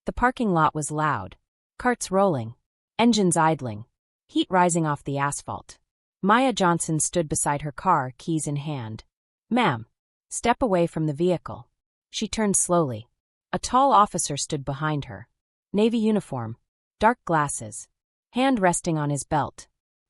The parking lot was loud. Carts rolling. Engines idling. Heat rising off the asphalt. Maya Johnson stood beside her car, keys in hand. "Ma'am." "Step away from the vehicle." She turned slowly. A tall officer stood behind her. Navy uniform. Dark glasses. Hand resting on his belt.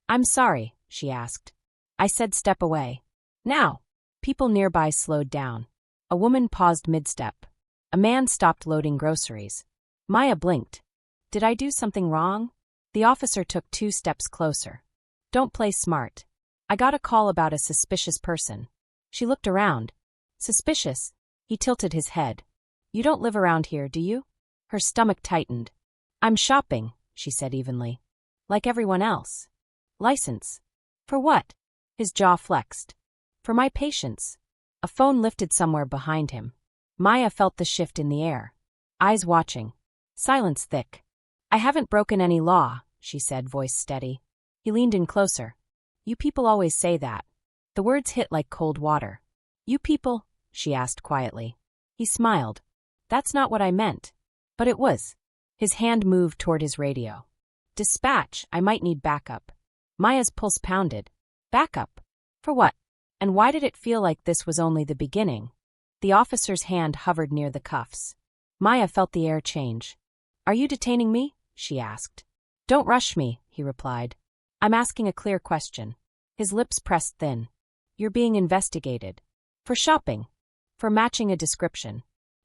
"I'm sorry," she asked. "I said step away." "Now." People nearby slowed down. A woman paused mid-step. A man stopped loading groceries. Maya blinked. "Did I do something wrong?" The officer took 2 steps closer. "Don't play smart. I got a call about a suspicious person." She looked around. "Suspicious?" He tilted his head. "You don't live around here, do you?" Her stomach tightened. "I'm shopping," she said evenly. "Like everyone else." "License? For what?" His jaw flexed. "For my patients." A phone lifted somewhere behind him. Maya felt the shift in the air. Eyes watching. Silence thick. "I haven't broken any law," she said, voice steady. He leaned in closer. "You people always say that." The words hit like cold water. "You people?" she asked quietly. He smiled. "That's not what I meant." But it was. His hand moved toward his radio. "Dispatch, I might need backup." Maya's pulse pounded. Backup? For what? And why did it feel like this was only the beginning? The officer's hand hovered near the cuffs. Maya felt the air change. "Are you detaining me?" she asked. "Don't rush me," he replied. "I'm asking a clear question." His lips pressed thin. "You're being investigated." "For shopping." "For matching a description."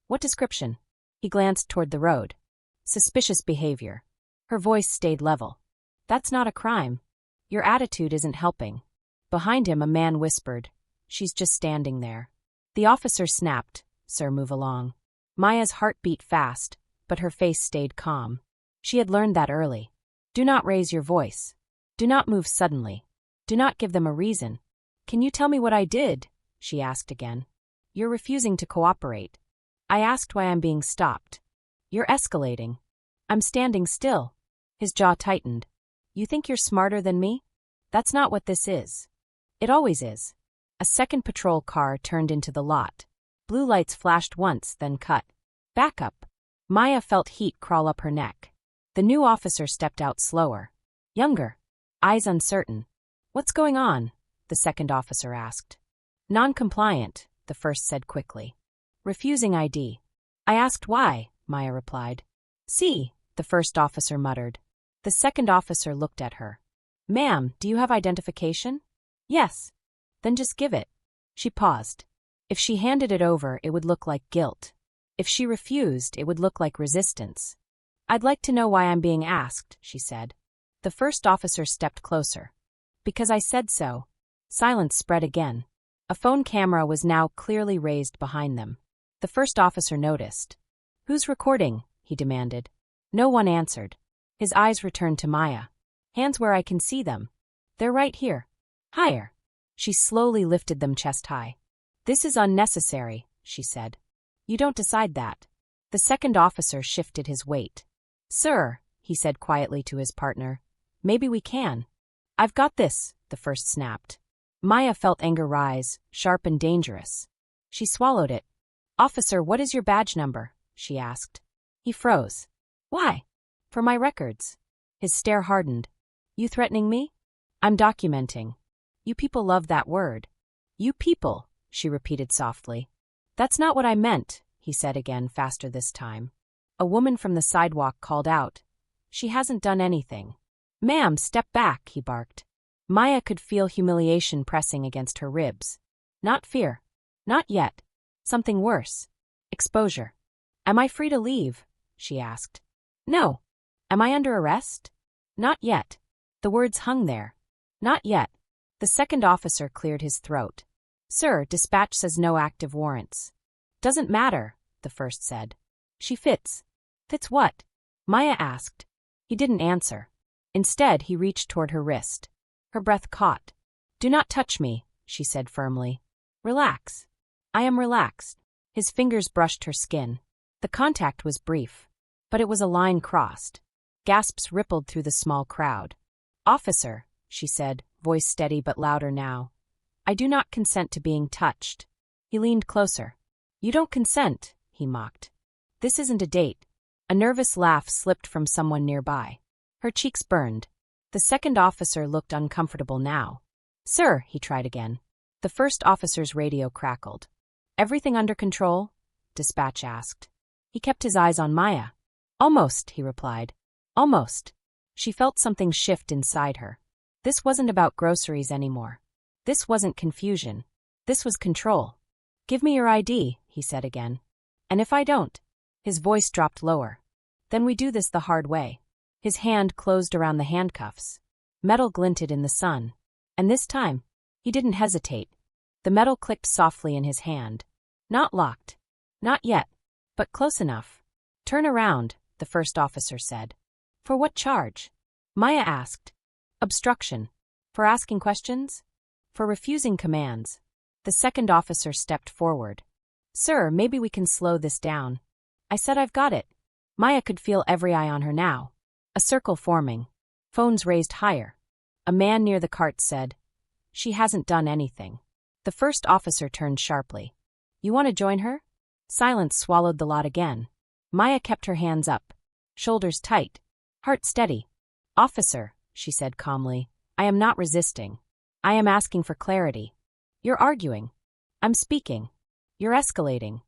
"What description?" He glanced toward the road. "Suspicious behavior." Her voice stayed level. "That's not a crime. Your attitude isn't helping." Behind him a man whispered, "She's just standing there." The officer snapped, "Sir, move along." Maya's heart beat fast, but her face stayed calm. She had learned that early. Do not raise your voice. Do not move suddenly. Do not give them a reason. "Can you tell me what I did?" she asked again. "You're refusing to cooperate." "I asked why I'm being stopped." "You're escalating." "I'm standing still." His jaw tightened. "You think you're smarter than me? That's not what this is." "It always is." A second patrol car turned into the lot. Blue lights flashed once, then cut. "Backup." Maya felt heat crawl up her neck. The new officer stepped out slower. Younger. Eyes uncertain. "What's going on?" the second officer asked. "Non-compliant," the first said quickly. "Refusing ID." "I asked why," Maya replied. "See," the first officer muttered. The second officer looked at her. "Ma'am, do you have identification?" "Yes." "Then just give it." She paused. If she handed it over, it would look like guilt. If she refused, it would look like resistance. "I'd like to know why I'm being asked," she said. The first officer stepped closer. "Because I said so." Silence spread again. A phone camera was now clearly raised behind them. The first officer noticed. "Who's recording?" he demanded. No one answered. His eyes returned to Maya. "Hands where I can see them." "They're right here." "Higher." She slowly lifted them chest high. "This is unnecessary," she said. "You don't decide that." The second officer shifted his weight. "Sir," he said quietly to his partner, "maybe we can." "I've got this," the first snapped. Maya felt anger rise, sharp and dangerous. She swallowed it. "Officer, what is your badge number?" she asked. He froze. "Why?" "For my records." His stare hardened. "You threatening me?" "I'm documenting." "You people love that word." "You people," she repeated softly. "That's not what I meant," he said again, faster this time. A woman from the sidewalk called out. "She hasn't done anything." "Ma'am, step back," he barked. Maya could feel humiliation pressing against her ribs. Not fear. Not yet. Something worse. Exposure. "Am I free to leave?" she asked. "No." "Am I under arrest?" "Not yet." The words hung there. "Not yet." The second officer cleared his throat. "Sir, dispatch says no active warrants." "Doesn't matter," the first said. "She fits." "Fits what?" Maya asked. He didn't answer. Instead, he reached toward her wrist. Her breath caught. "Do not touch me," she said firmly. "Relax." "I am relaxed." His fingers brushed her skin. The contact was brief. But it was a line crossed. Gasps rippled through the small crowd. "Officer," she said, voice steady but louder now. "I do not consent to being touched." He leaned closer. "You don't consent," he mocked. "This isn't a date." A nervous laugh slipped from someone nearby. Her cheeks burned. The second officer looked uncomfortable now. "Sir," he tried again. The first officer's radio crackled. "Everything under control?" Dispatch asked. He kept his eyes on Maya. "Almost," he replied. "Almost." She felt something shift inside her. This wasn't about groceries anymore. This wasn't confusion. This was control. "Give me your ID," he said again. "And if I don't?" His voice dropped lower. "Then we do this the hard way." His hand closed around the handcuffs. Metal glinted in the sun. And this time, he didn't hesitate. The metal clicked softly in his hand. Not locked. Not yet. But close enough. "Turn around," the first officer said. "For what charge?" Maya asked. "Obstruction." "For asking questions?" "For refusing commands." The second officer stepped forward. "Sir, maybe we can slow this down." "I said I've got it." Maya could feel every eye on her now. A circle forming. Phones raised higher. A man near the cart said, "She hasn't done anything." The first officer turned sharply. "You want to join her?" Silence swallowed the lot again. Maya kept her hands up. Shoulders tight. Heart steady. "Officer," she said calmly, "I am not resisting. I am asking for clarity." "You're arguing." "I'm speaking." "You're escalating."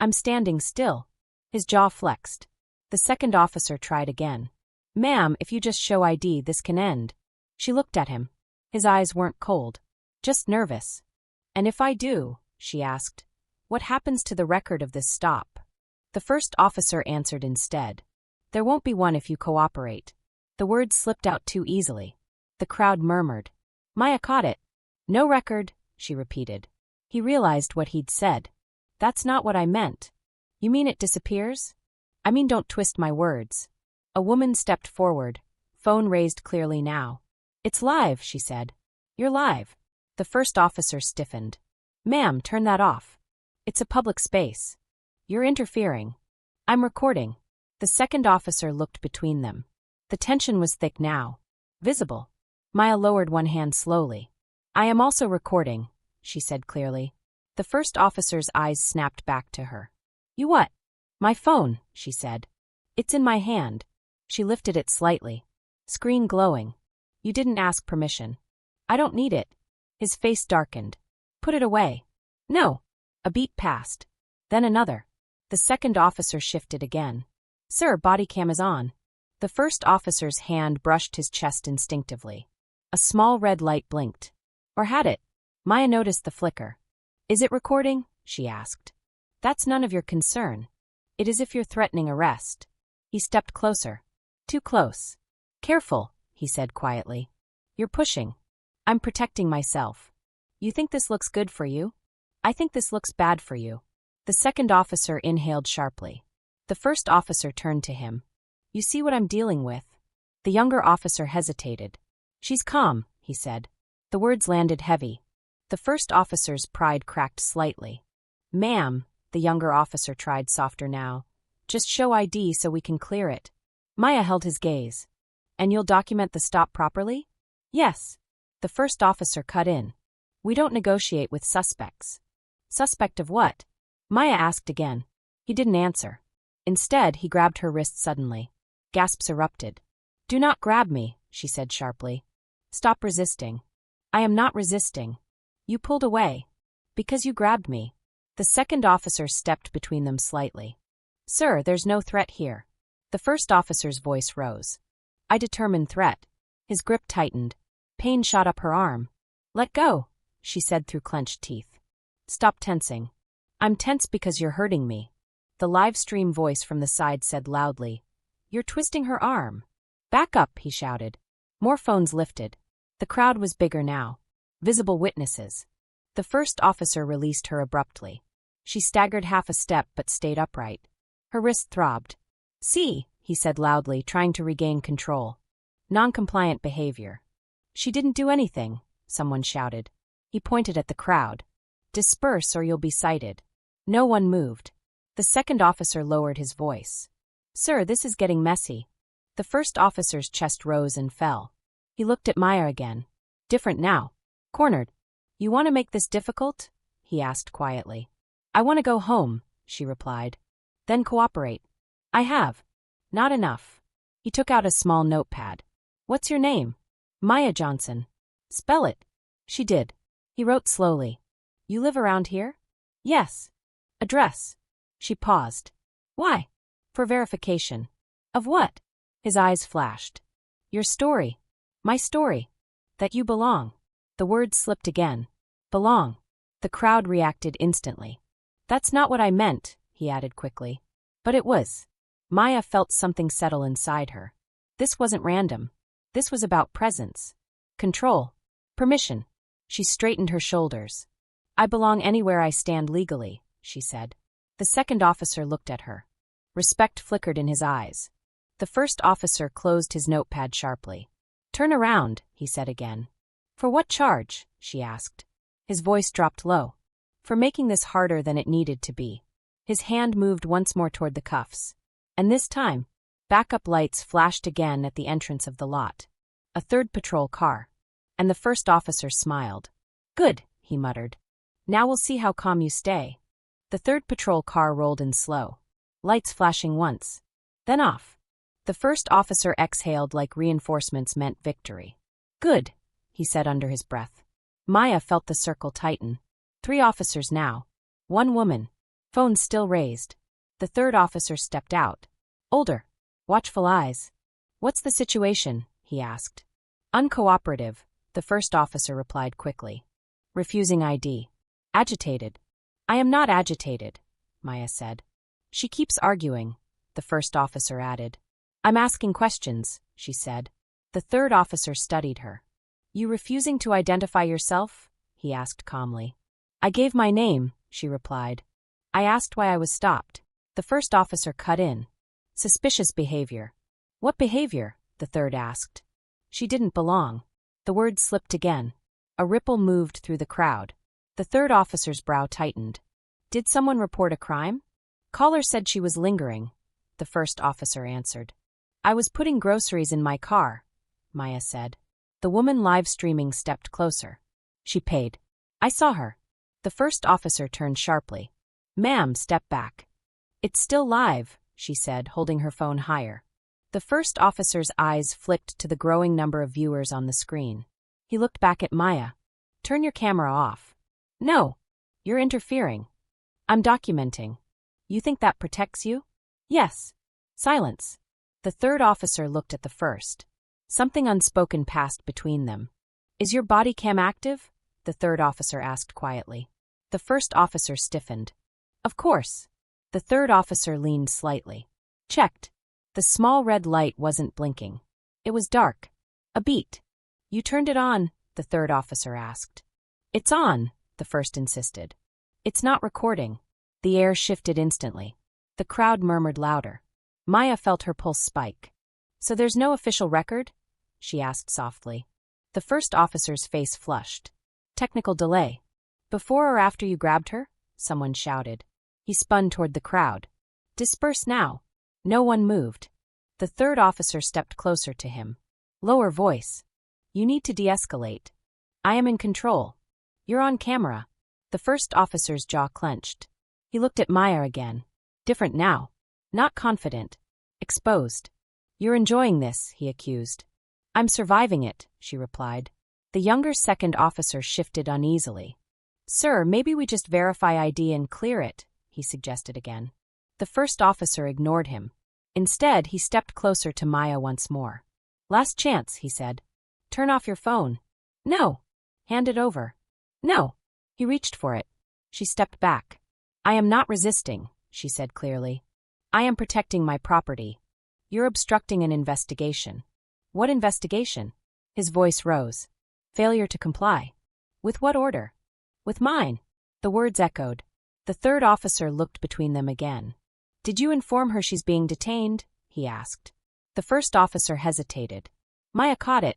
"I'm standing still." His jaw flexed. The second officer tried again. "Ma'am, if you just show ID, this can end." She looked at him. His eyes weren't cold. Just nervous. "And if I do," she asked, "what happens to the record of this stop?" The first officer answered instead. "There won't be one if you cooperate." The words slipped out too easily. The crowd murmured. Maya caught it. "No record," she repeated. He realized what he'd said. "That's not what I meant." "You mean it disappears?" "I mean don't twist my words." A woman stepped forward, phone raised clearly now. "It's live," she said. "You're live." The first officer stiffened. "Ma'am, turn that off. It's a public space. You're interfering." "I'm recording." The second officer looked between them. The tension was thick now. Visible. Maya lowered one hand slowly. "I am also recording," she said clearly. The first officer's eyes snapped back to her. "You what?" "My phone," she said. "It's in my hand." She lifted it slightly. Screen glowing. "You didn't ask permission." "I don't need it." His face darkened. "Put it away." "No." A beat passed. Then another. The second officer shifted again. "Sir, body cam is on." The first officer's hand brushed his chest instinctively. A small red light blinked. Or had it? Maya noticed the flicker. "Is it recording?" she asked. "That's none of your concern. It is if you're threatening arrest." He stepped closer. Too close. "Careful," he said quietly. "You're pushing." "I'm protecting myself." "You think this looks good for you?" "I think this looks bad for you." The second officer inhaled sharply. The first officer turned to him. "You see what I'm dealing with?" The younger officer hesitated. "She's calm," he said. The words landed heavy. The first officer's pride cracked slightly. "Ma'am," the younger officer tried softer now. "Just show ID so we can clear it." Maya held his gaze. "And you'll document the stop properly?" "Yes." The first officer cut in. "We don't negotiate with suspects." "Suspect of what?" Maya asked again. He didn't answer. Instead, he grabbed her wrist suddenly. Gasps erupted. "Do not grab me," she said sharply. "Stop resisting." "I am not resisting." "You pulled away." "Because you grabbed me." The second officer stepped between them slightly. "Sir, there's no threat here." The first officer's voice rose. "I determine threat." His grip tightened. Pain shot up her arm. "Let go," she said through clenched teeth. "Stop tensing." "I'm tense because you're hurting me." The live stream voice from the side said loudly. "You're twisting her arm." "Back up," he shouted. More phones lifted. The crowd was bigger now. Visible witnesses. The first officer released her abruptly. She staggered half a step but stayed upright. Her wrist throbbed. "See," he said loudly, trying to regain control. "Non-compliant behavior." "She didn't do anything," someone shouted. He pointed at the crowd. "Disperse or you'll be cited." No one moved. The second officer lowered his voice. "Sir, this is getting messy." The first officer's chest rose and fell. He looked at Maya again. Different now. Cornered. "You want to make this difficult?" he asked quietly. "I want to go home," she replied. "Then cooperate." "I have." Not enough. He took out a small notepad. What's your name? Maya Johnson. Spell it. She did. He wrote slowly. You live around here? Yes. Address. She paused. Why? For verification. Of what? His eyes flashed. Your story. My story. That you belong. The words slipped again. Belong. The crowd reacted instantly. That's not what I meant, he added quickly. But it was. Maya felt something settle inside her. This wasn't random. This was about presence. Control. Permission. She straightened her shoulders. I belong anywhere I stand legally, she said. The second officer looked at her. Respect flickered in his eyes. The first officer closed his notepad sharply. Turn around, he said again. For what charge? She asked. His voice dropped low. For making this harder than it needed to be. His hand moved once more toward the cuffs. And this time, backup lights flashed again at the entrance of the lot. A third patrol car. And the first officer smiled. Good, he muttered. Now we'll see how calm you stay. The third patrol car rolled in slow. Lights flashing once. Then off. The first officer exhaled like reinforcements meant victory. Good, he said under his breath. Maya felt the circle tighten. 3 officers now. 1 woman. Phone still raised. The third officer stepped out. Older. Watchful eyes. What's the situation? He asked. Uncooperative, the first officer replied quickly. Refusing ID. Agitated. I am not agitated, Maya said. She keeps arguing, the first officer added. I'm asking questions, she said. The third officer studied her. You refusing to identify yourself? He asked calmly. I gave my name, she replied. I asked why I was stopped. The first officer cut in. Suspicious behavior. What behavior? The third asked. She didn't belong. The words slipped again. A ripple moved through the crowd. The third officer's brow tightened. Did someone report a crime? Caller said she was lingering, the first officer answered. I was putting groceries in my car, Maya said. The woman live streaming stepped closer. She paid. I saw her. The first officer turned sharply. Ma'am, step back. It's still live, she said, holding her phone higher. The first officer's eyes flicked to the growing number of viewers on the screen. He looked back at Maya. Turn your camera off. No. You're interfering. I'm documenting. You think that protects you? Yes. Silence. The third officer looked at the first. Something unspoken passed between them. Is your body cam active? The third officer asked quietly. The first officer stiffened. Of course. The third officer leaned slightly. Checked. The small red light wasn't blinking. It was dark. A beat. You turned it on, the third officer asked. It's on, the first insisted. It's not recording. The air shifted instantly. The crowd murmured louder. Maya felt her pulse spike. So there's no official record? She asked softly. The first officer's face flushed. Technical delay. Before or after you grabbed her? Someone shouted. He spun toward the crowd. Disperse now. No one moved. The third officer stepped closer to him. Lower voice. You need to de-escalate. I am in control. You're on camera. The first officer's jaw clenched. He looked at Maya again. Different now. Not confident. Exposed. You're enjoying this, he accused. I'm surviving it, she replied. The younger second officer shifted uneasily. Sir, maybe we just verify ID and clear it, he suggested again. The first officer ignored him. Instead, he stepped closer to Maya once more. Last chance, he said. Turn off your phone. No. Hand it over. No. He reached for it. She stepped back. I am not resisting, she said clearly. I am protecting my property. You're obstructing an investigation. What investigation? His voice rose. Failure to comply. With what order? With mine. The words echoed. The third officer looked between them again. Did you inform her she's being detained? He asked. The first officer hesitated. Maya caught it.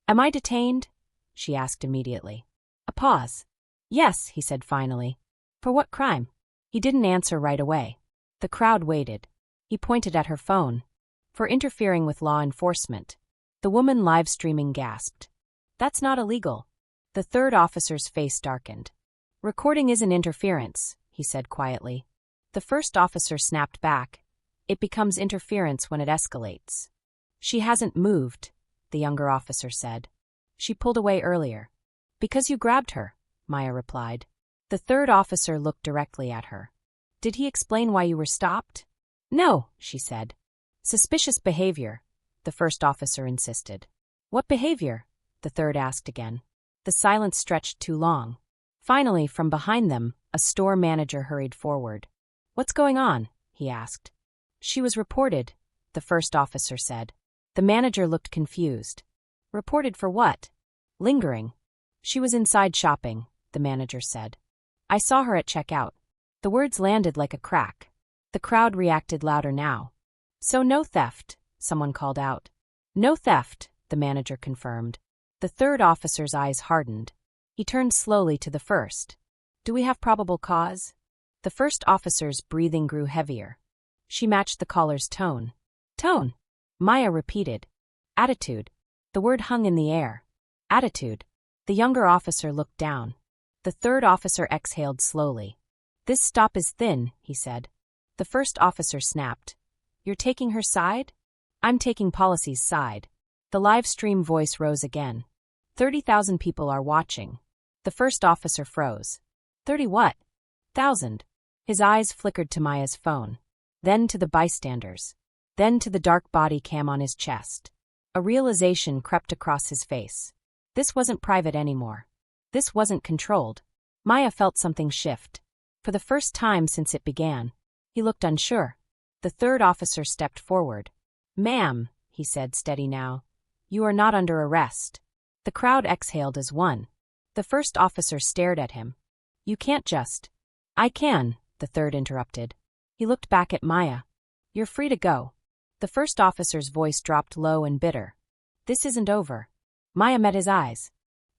Am I detained? She asked immediately. A pause. Yes, he said finally. For what crime? He didn't answer right away. The crowd waited. He pointed at her phone. For interfering with law enforcement. The woman live streaming gasped. That's not illegal. The third officer's face darkened. Recording isn't interference, he said quietly. The first officer snapped back. It becomes interference when it escalates. She hasn't moved, the younger officer said. She pulled away earlier. Because you grabbed her, Maya replied. The third officer looked directly at her. Did he explain why you were stopped? No, she said. Suspicious behavior, the first officer insisted. What behavior? The third asked again. The silence stretched too long. Finally, from behind them, a store manager hurried forward. What's going on? He asked. She was reported, the first officer said. The manager looked confused. Reported for what? Lingering. She was inside shopping, the manager said. I saw her at checkout. The words landed like a crack. The crowd reacted louder now. So no theft, someone called out. No theft, the manager confirmed. The third officer's eyes hardened. He turned slowly to the first. Do we have probable cause? The first officer's breathing grew heavier. She matched the caller's tone. Tone, Maya repeated. Attitude. The word hung in the air. Attitude. The younger officer looked down. The third officer exhaled slowly. This stop is thin, he said. The first officer snapped. You're taking her side? I'm taking policy's side. The live stream voice rose again. 30,000 people are watching. The first officer froze. 30 what? Thousand. His eyes flickered to Maya's phone. Then to the bystanders. Then to the dark body cam on his chest. A realization crept across his face. This wasn't private anymore. This wasn't controlled. Maya felt something shift. For the first time since it began. He looked unsure. The third officer stepped forward. Ma'am, he said, steady now. You are not under arrest. The crowd exhaled as one. The first officer stared at him. You can't just. I can, the third interrupted. He looked back at Maya. You're free to go. The first officer's voice dropped low and bitter. This isn't over. Maya met his eyes.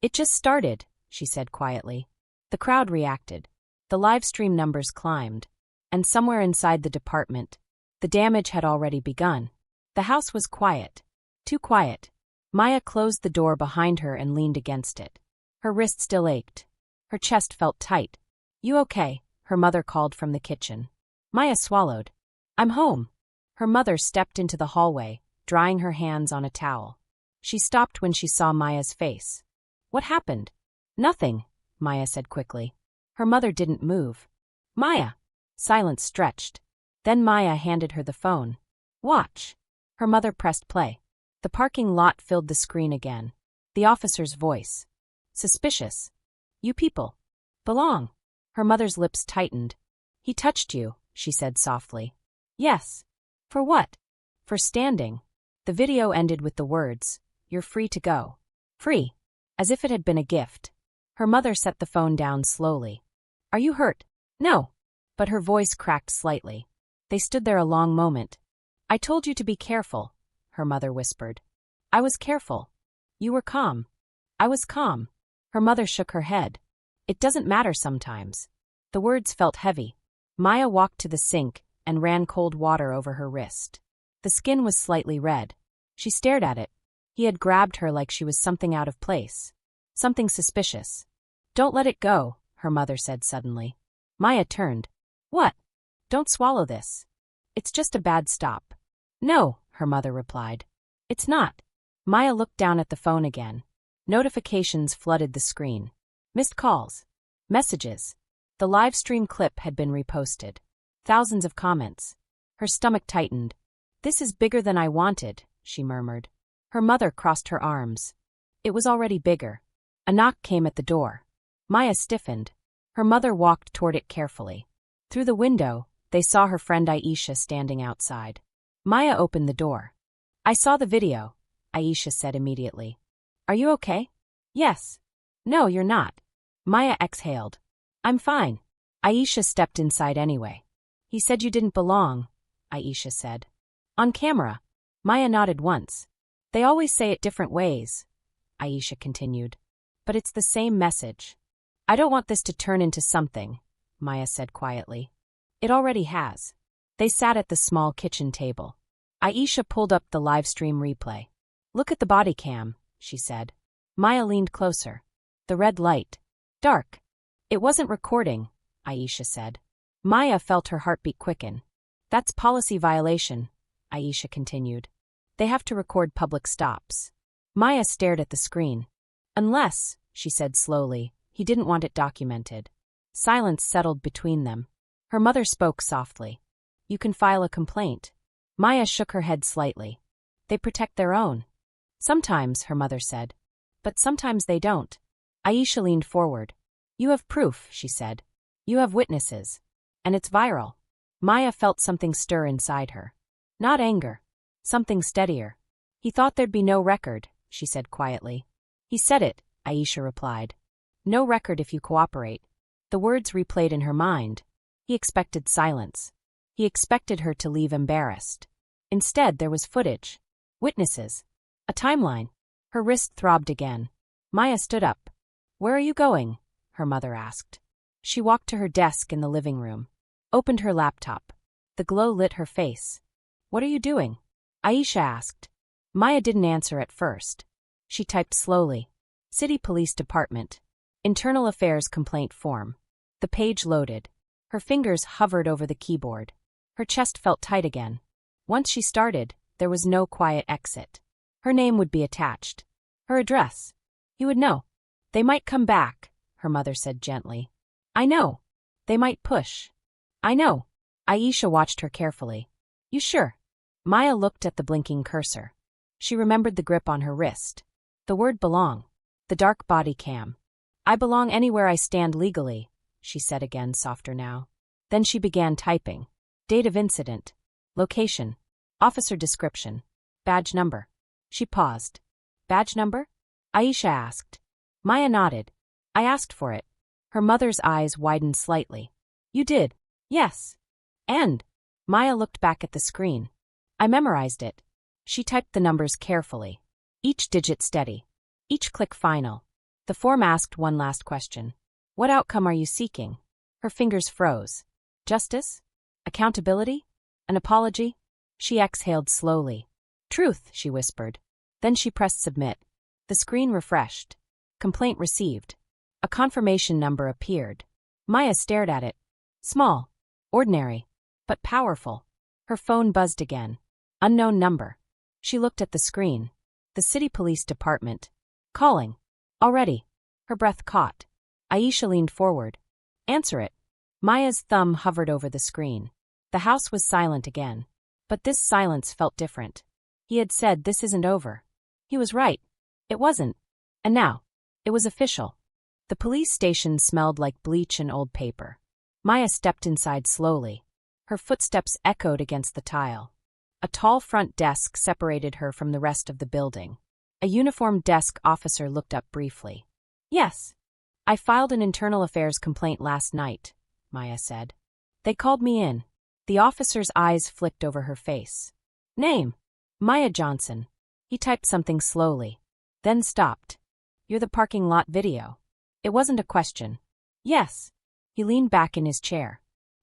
It just started, she said quietly. The crowd reacted. The live stream numbers climbed. And somewhere inside the department, the damage had already begun. The house was quiet. Too quiet. Maya closed the door behind her and leaned against it. Her wrist still ached. Her chest felt tight. You okay? Her mother called from the kitchen. Maya swallowed. I'm home. Her mother stepped into the hallway, drying her hands on a towel. She stopped when she saw Maya's face. What happened? Nothing, Maya said quickly. Her mother didn't move. Maya. Silence stretched. Then Maya handed her the phone. Watch. Her mother pressed play. The parking lot filled the screen again. The officer's voice. Suspicious. You people. Belong. Her mother's lips tightened. He touched you, she said softly. Yes. For what? For standing. The video ended with the words, You're free to go. Free. As if it had been a gift. Her mother set the phone down slowly. Are you hurt? No. But her voice cracked slightly. They stood there a long moment. I told you to be careful, her mother whispered. I was careful. You were calm. I was calm. Her mother shook her head. It doesn't matter sometimes. The words felt heavy. Maya walked to the sink and ran cold water over her wrist. The skin was slightly red. She stared at it. He had grabbed her like she was something out of place. Something suspicious. Don't let it go, her mother said suddenly. Maya turned. What? Don't swallow this. It's just a bad stop. No, her mother replied. It's not. Maya looked down at the phone again. Notifications flooded the screen. Missed calls. Messages. The live stream clip had been reposted. Thousands of comments. Her stomach tightened. This is bigger than I wanted, she murmured. Her mother crossed her arms. It was already bigger. A knock came at the door. Maya stiffened. Her mother walked toward it carefully. Through the window, they saw her friend Aisha standing outside. Maya opened the door. I saw the video, Aisha said immediately. Are you okay? Yes. No, you're not. Maya exhaled. I'm fine. Aisha stepped inside anyway. He said you didn't belong, Aisha said. On camera. Maya nodded once. They always say it different ways, Aisha continued. But it's the same message. I don't want this to turn into something, Maya said quietly. It already has. They sat at the small kitchen table. Aisha pulled up the live stream replay. Look at the body cam, she said. Maya leaned closer. The red light. Dark. It wasn't recording, Aisha said. Maya felt her heartbeat quicken. That's policy violation, Aisha continued. They have to record public stops. Maya stared at the screen. Unless, she said slowly, he didn't want it documented. Silence settled between them. Her mother spoke softly. You can file a complaint. Maya shook her head slightly. They protect their own. Sometimes, her mother said. But sometimes they don't. Aisha leaned forward. You have proof, she said. You have witnesses. And it's viral. Maya felt something stir inside her. Not anger. Something steadier. He thought there'd be no record, she said quietly. He said it, Aisha replied. No record if you cooperate. The words replayed in her mind. He expected silence. He expected her to leave embarrassed. Instead, there was footage. Witnesses. A timeline. Her wrist throbbed again. Maya stood up. Where are you going? Her mother asked. She walked to her desk in the living room. Opened her laptop. The glow lit her face. What are you doing? Aisha asked. Maya didn't answer at first. She typed slowly. City Police Department. Internal Affairs Complaint Form. The page loaded. Her fingers hovered over the keyboard. Her chest felt tight again. Once she started, there was no quiet exit. Her name would be attached. Her address. He would know. They might come back, her mother said gently. I know. They might push. I know. Aisha watched her carefully. You sure? Maya looked at the blinking cursor. She remembered the grip on her wrist. The word belong. The dark body cam. I belong anywhere I stand legally, she said again, softer now. Then she began typing. Date of incident. Location. Officer description. Badge number. She paused. Badge number? Aisha asked. Maya nodded. I asked for it. Her mother's eyes widened slightly. You did? Yes. And? Maya looked back at the screen. I memorized it. She typed the numbers carefully. Each digit steady. Each click final. The form asked one last question. What outcome are you seeking? Her fingers froze. Justice? Accountability? An apology? She exhaled slowly. Truth, she whispered. Then she pressed submit. The screen refreshed. Complaint received. A confirmation number appeared. Maya stared at it. Small. Ordinary. But powerful. Her phone buzzed again. Unknown number. She looked at the screen. The City Police Department. Calling. Already. Her breath caught. Aisha leaned forward. Answer it. Maya's thumb hovered over the screen. The house was silent again. But this silence felt different. He had said this isn't over. He was right. It wasn't. And now. It was official. The police station smelled like bleach and old paper. Maya stepped inside slowly. Her footsteps echoed against the tile. A tall front desk separated her from the rest of the building. A uniformed desk officer looked up briefly. Yes. I filed an internal affairs complaint last night, Maya said. They called me in. The officer's eyes flicked over her face. Name? Maya Johnson. He typed something slowly. Then stopped. You're the parking lot video. It wasn't a question. Yes. He leaned back in his chair.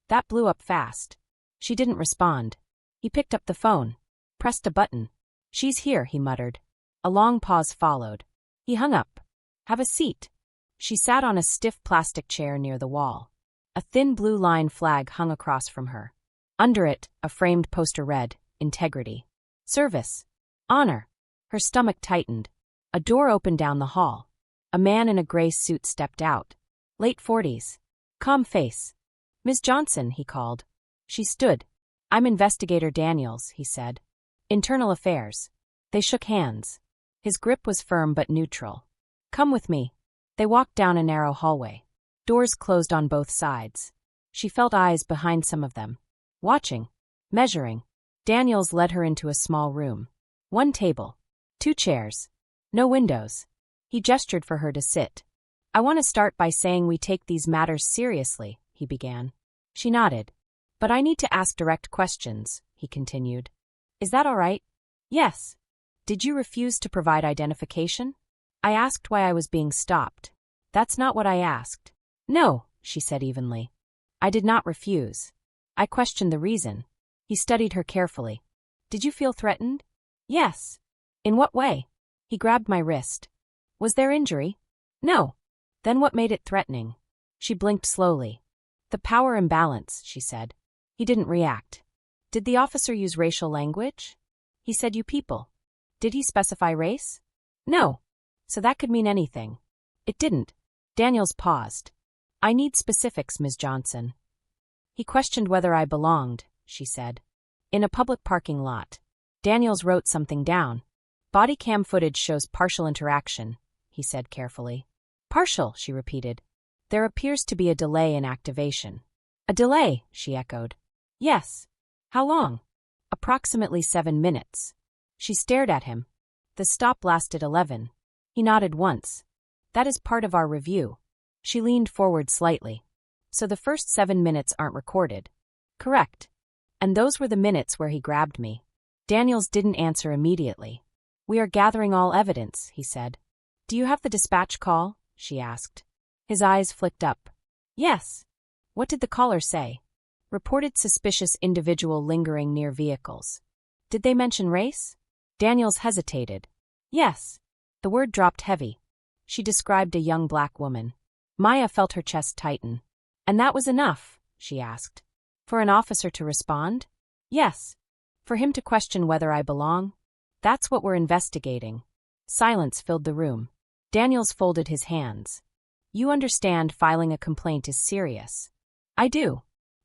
That blew up fast. She didn't respond. He picked up the phone. Pressed a button. She's here, he muttered. A long pause followed. He hung up. Have a seat. She sat on a stiff plastic chair near the wall. A thin blue line flag hung across from her. Under it, a framed poster read, Integrity. Service. Honor. Her stomach tightened. A door opened down the hall. A man in a gray suit stepped out. Late 40s. Calm face. Ms. Johnson, he called. She stood. I'm Investigator Daniels, he said. Internal Affairs. They shook hands. His grip was firm but neutral. Come with me. They walked down a narrow hallway. Doors closed on both sides. She felt eyes behind some of them. Watching. Measuring. Daniels led her into a small room. One table. 2 chairs. No windows. He gestured for her to sit. I want to start by saying we take these matters seriously, he began. She nodded. But I need to ask direct questions, he continued. Is that all right? Yes. Did you refuse to provide identification? I asked why I was being stopped. That's not what I asked. No, she said evenly. I did not refuse. I questioned the reason. He studied her carefully. Did you feel threatened? Yes. In what way? He grabbed my wrist. Was there injury? No. Then what made it threatening? She blinked slowly. The power imbalance, she said. He didn't react. Did the officer use racial language? He said you people. Did he specify race? No. So that could mean anything. It didn't. Daniels paused. I need specifics, Ms. Johnson. He questioned whether I belonged, she said. In a public parking lot. Daniels wrote something down. Body cam footage shows partial interaction, he said carefully. Partial, she repeated. There appears to be a delay in activation. A delay, she echoed. Yes. How long? Approximately 7 minutes. She stared at him. The stop lasted 11. He nodded once. That is part of our review. She leaned forward slightly. So the first 7 minutes aren't recorded. Correct. And those were the minutes where he grabbed me. Daniels didn't answer immediately. We are gathering all evidence, he said. Do you have the dispatch call? She asked. His eyes flicked up. Yes. What did the caller say? Reported suspicious individual lingering near vehicles. Did they mention race? Daniels hesitated. Yes. The word dropped heavy. She described a young black woman. Maya felt her chest tighten. And that was enough, she asked. For an officer to respond? Yes. For him to question whether I belong? That's what we're investigating. Silence filled the room. Daniels folded his hands. You understand filing a complaint is serious. I do.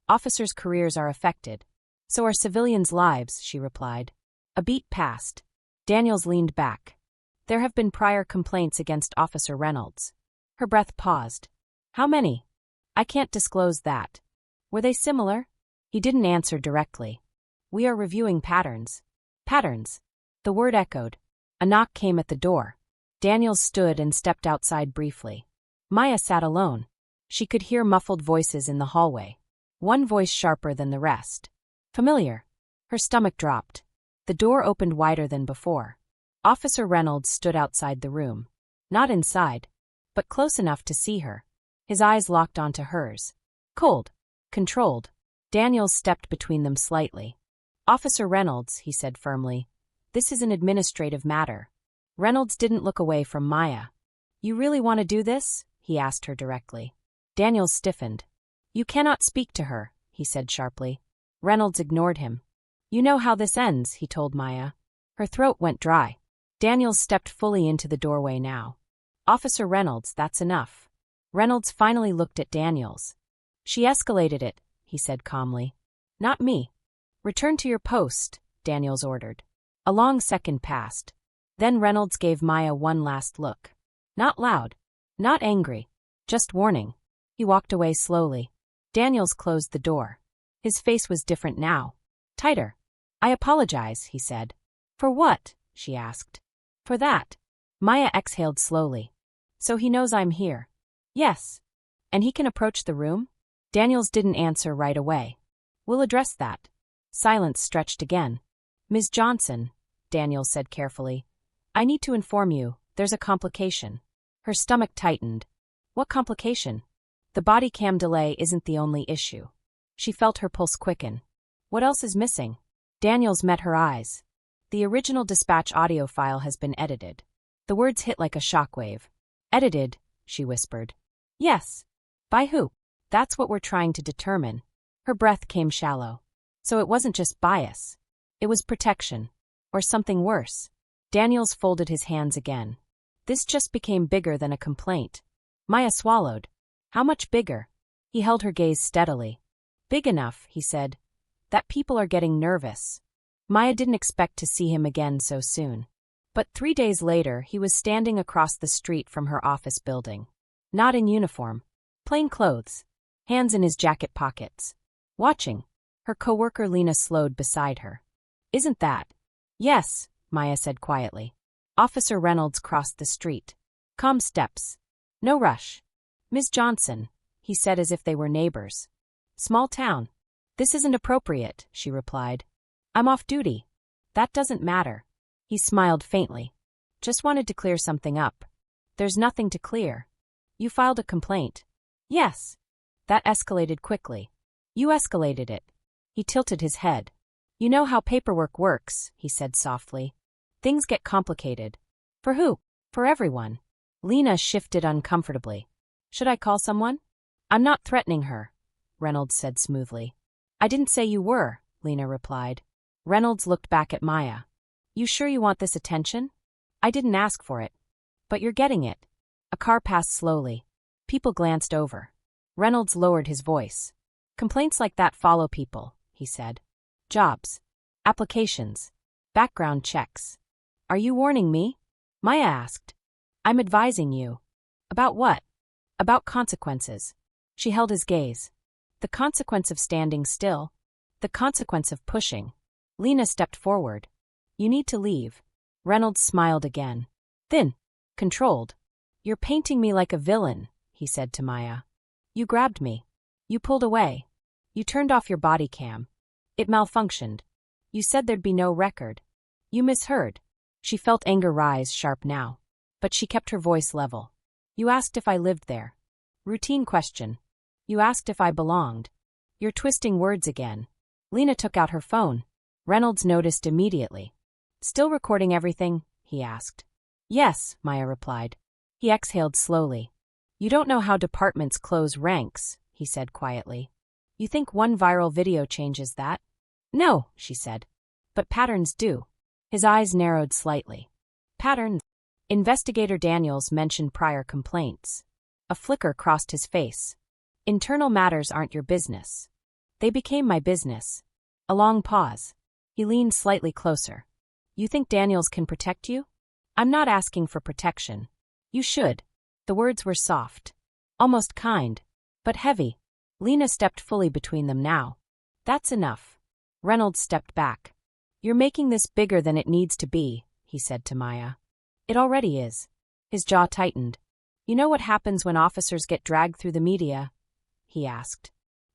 Officers' careers are affected. So are civilians' lives, she replied. A beat passed. Daniels leaned back. There have been prior complaints against Officer Reynolds. Her breath paused. How many? I can't disclose that. Were they similar? He didn't answer directly. We are reviewing patterns. Patterns. The word echoed. A knock came at the door. Daniels stood and stepped outside briefly. Maya sat alone. She could hear muffled voices in the hallway. One voice sharper than the rest. Familiar. Her stomach dropped. The door opened wider than before. Officer Reynolds stood outside the room. Not inside, but close enough to see her. His eyes locked onto hers. Cold. Controlled. Daniels stepped between them slightly. Officer Reynolds, he said firmly. This is an administrative matter. Reynolds didn't look away from Maya. You really want to do this? He asked her directly. Daniels stiffened. You cannot speak to her, he said sharply. Reynolds ignored him. You know how this ends, he told Maya. Her throat went dry. Daniels stepped fully into the doorway now. Officer Reynolds, that's enough. Reynolds finally looked at Daniels. She escalated it, he said calmly. Not me. Return to your post, Daniels ordered. A long second passed. Then Reynolds gave Maya one last look. Not loud. Not angry. Just warning. He walked away slowly. Daniels closed the door. His face was different now. Tighter. I apologize, he said. For what? She asked. For that. Maya exhaled slowly. So he knows I'm here. Yes. And he can approach the room? Daniels didn't answer right away. We'll address that. Silence stretched again. Ms. Johnson, Daniels said carefully. I need to inform you, there's a complication. Her stomach tightened. What complication? The body cam delay isn't the only issue. She felt her pulse quicken. What else is missing? Daniels met her eyes. The original dispatch audio file has been edited. The words hit like a shockwave. Edited, she whispered. Yes. By who? That's what we're trying to determine. Her breath came shallow. So it wasn't just bias. It was protection. Or something worse. Daniels folded his hands again. This just became bigger than a complaint. Maya swallowed. How much bigger? He held her gaze steadily. Big enough, he said, that people are getting nervous. Maya didn't expect to see him again so soon. But 3 days later, he was standing across the street from her office building. Not in uniform. Plain clothes. Hands in his jacket pockets. Watching. Her coworker Lena slowed beside her. Isn't that? Yes, Maya said quietly. Officer Reynolds crossed the street. Calm steps. No rush. Ms. Johnson, he said as if they were neighbors. Small town. This isn't appropriate, she replied. I'm off duty. That doesn't matter. He smiled faintly. Just wanted to clear something up. There's nothing to clear. You filed a complaint. Yes. That escalated quickly. You escalated it. He tilted his head. You know how paperwork works, he said softly. Things get complicated. For who? For everyone. Lena shifted uncomfortably. Should I call someone? I'm not threatening her, Reynolds said smoothly. I didn't say you were, Lena replied. Reynolds looked back at Maya. You sure you want this attention? I didn't ask for it. But you're getting it. A car passed slowly. People glanced over. Reynolds lowered his voice. Complaints like that follow people, he said. Jobs. Applications. Background checks. Are you warning me? Maya asked. I'm advising you. About what? About consequences. She held his gaze. The consequence of standing still. The consequence of pushing. Lena stepped forward. You need to leave. Reynolds smiled again. Thin. Controlled. You're painting me like a villain, he said to Maya. You grabbed me. You pulled away. You turned off your body cam. It malfunctioned. You said there'd be no record. You misheard. She felt anger rise sharp now. But she kept her voice level. You asked if I lived there. Routine question. You asked if I belonged. You're twisting words again. Lena took out her phone. Reynolds noticed immediately. Still recording everything? He asked. Yes, Maya replied. He exhaled slowly. You don't know how departments close ranks, he said quietly. You think one viral video changes that? No, she said. But patterns do. His eyes narrowed slightly. Patterns. Investigator Daniels mentioned prior complaints. A flicker crossed his face. Internal matters aren't your business. They became my business. A long pause. He leaned slightly closer. You think Daniels can protect you? I'm not asking for protection. You should. The words were soft. Almost kind. But heavy. Lena stepped fully between them now. That's enough. Reynolds stepped back. You're making this bigger than it needs to be, he said to Maya. It already is. His jaw tightened. You know what happens when officers get dragged through the media? He asked.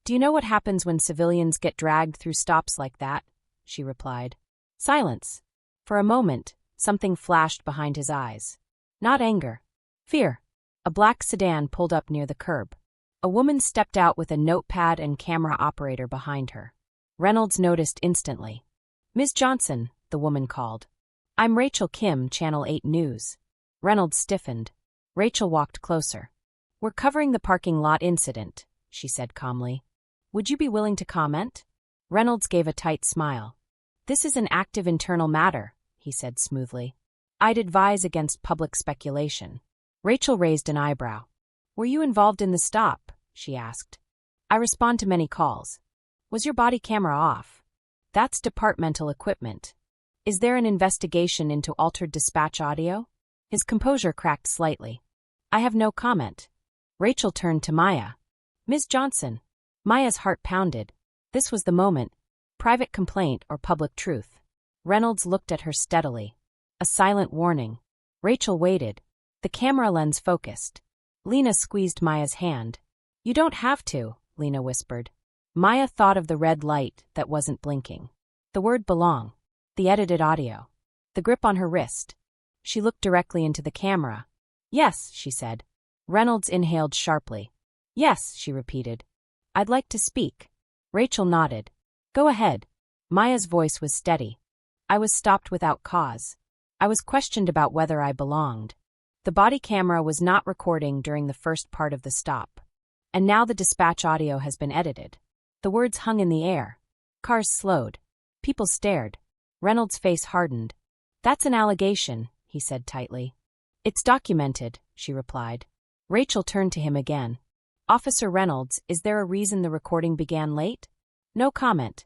Do you know what happens when civilians get dragged through stops like that? She replied. Silence. For a moment, something flashed behind his eyes. Not anger. Fear. A black sedan pulled up near the curb. A woman stepped out with a notepad and camera operator behind her. Reynolds noticed instantly. Ms. Johnson, the woman called. I'm Rachel Kim, Channel 8 News. Reynolds stiffened. Rachel walked closer. We're covering the parking lot incident, she said calmly. Would you be willing to comment? Reynolds gave a tight smile. This is an active internal matter, he said smoothly. I'd advise against public speculation. Rachel raised an eyebrow. Were you involved in the stop? She asked. I respond to many calls. Was your body camera off? That's departmental equipment. Is there an investigation into altered dispatch audio? His composure cracked slightly. I have no comment. Rachel turned to Maya. Ms. Johnson. Maya's heart pounded. This was the moment. Private complaint or public truth. Reynolds looked at her steadily. A silent warning. Rachel waited. The camera lens focused. Lena squeezed Maya's hand. You don't have to, Lena whispered. Maya thought of the red light that wasn't blinking. The word belong. The edited audio. The grip on her wrist. She looked directly into the camera. Yes, she said. Reynolds inhaled sharply. Yes, she repeated. I'd like to speak. Rachel nodded. Go ahead. Maya's voice was steady. I was stopped without cause. I was questioned about whether I belonged. The body camera was not recording during the first part of the stop. And now the dispatch audio has been edited. The words hung in the air. Cars slowed. People stared. Reynolds' face hardened. That's an allegation, he said tightly. It's documented, she replied. Rachel turned to him again. Officer Reynolds, is there a reason the recording began late? No comment.